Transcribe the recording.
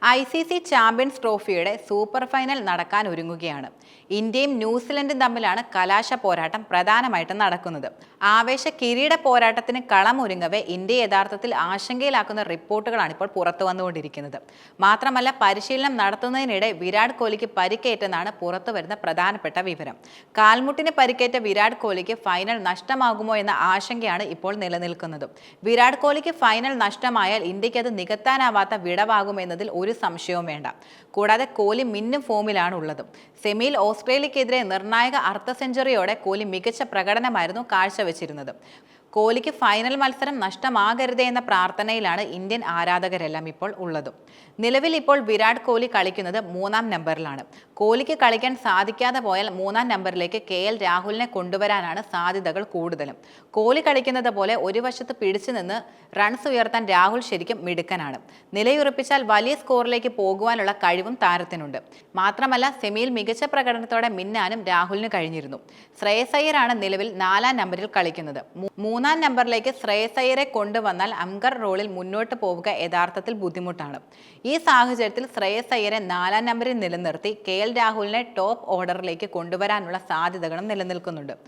ICC champions ട്രോഫിയുടെ super final നടക്കാൻ ഒരുങ്ങുകയാണ്. ഇന്ത്യയും ന്യൂസിലൻഡും തമ്മിലാണ് കലാശ പോരാട്ടം പ്രധാനമായിട്ടും നടക്കുന്നത്. ആവേശ കിരീട പോരാട്ടത്തിന് കളമൊരുങ്ങവേ ഇന്ത്യ യഥാർത്ഥത്തിൽ ആശങ്കയിലാക്കുന്ന റിപ്പോർട്ടുകളാണ് ഇപ്പോൾ പുറത്തു വന്നുകൊണ്ടിരിക്കുന്നത്. മാത്രമല്ല, പരിശീലനം നടത്തുന്നതിനിടെ വിരാട് കോഹ്ലിക്ക് പരിക്കേറ്റെന്നാണ് പുറത്തുവരുന്ന പ്രധാനപ്പെട്ട വിവരം. കാൽമുട്ടിന് പരിക്കേറ്റ വിരാട് കോഹ്ലിക്ക് ഫൈനൽ നഷ്ടമാകുമോ എന്ന ആശങ്കയാണ് ഇപ്പോൾ നിലനിൽക്കുന്നത്. വിരാട് കോഹ്ലിക്ക് ഫൈനൽ നഷ്ടമായാൽ ഇന്ത്യക്ക് അത് നികത്താനാവാത്ത വിടവാകുമെന്നതിൽ ഒരു സംശയവും വേണ്ട. കൂടാതെ കോഹ്ലി മിന്നും ഫോമിലാണ് ഉള്ളത്. സെമിയിൽ ഓസ്ട്രേലിയക്കെതിരെ നിർണായക അർദ്ധ സെഞ്ചുറിയോടെ കോഹ്ലി മികച്ച പ്രകടനമായിരുന്നു കാഴ്ചവെച്ചിരുന്നത്. കോഹ്ലിക്ക് ഫൈനൽ മത്സരം നഷ്ടമാകരുതേ എന്ന പ്രാർത്ഥനയിലാണ് ഇന്ത്യൻ ആരാധകരെല്ലാം ഇപ്പോൾ ഉള്ളത്. നിലവിൽ ഇപ്പോൾ വിരാട് കോഹ്ലി കളിക്കുന്നത് 3-ാം നമ്പറിലാണ്. കോഹ്ലിക്ക് കളിക്കാൻ സാധിക്കാതെ പോയാൽ 3-ാം നമ്പറിലേക്ക് KL രാഹുലിനെ കൊണ്ടുവരാനാണ് സാധ്യതകൾ കൂടുതലും. കോഹ്ലി കളിക്കുന്നത് പോലെ ഒരു വശത്ത് പിടിച്ചു നിന്ന് റൺസ് ഉയർത്താൻ രാഹുൽ ശരിക്കും മിടുക്കനാണ്. നിലയുറപ്പിച്ചാൽ വലിയ സ്കോറിലേക്ക് പോകുവാനുള്ള കഴിവും താരത്തിനുണ്ട്. മാത്രമല്ല, സെമിയിൽ മികച്ച പ്രകടനത്തോടെ മിന്നാനും രാഹുലിന് കഴിഞ്ഞിരുന്നു. ശ്രേയസ് അയ്യരാണ് നിലവിൽ 4-ാം നമ്പറിൽ കളിക്കുന്നത്. 3-ാം നമ്പറിലേക്ക് ശ്രേയസ് അയ്യരെ കൊണ്ടുവന്നാൽ അങ്കർ റോളിൽ മുന്നോട്ട് പോവുക യഥാർത്ഥത്തിൽ ബുദ്ധിമുട്ടാണ്. ഈ സാഹചര്യത്തിൽ ശ്രേയസ് അയ്യരെ 4-ാം നമ്പറിൽ നിലനിർത്തി KL രാഹുലിനെ ടോപ്പ് ഓർഡറിലേക്ക് കൊണ്ടുവരാനുള്ള സാധ്യതകളും നിലനിൽക്കുന്നുണ്ട്.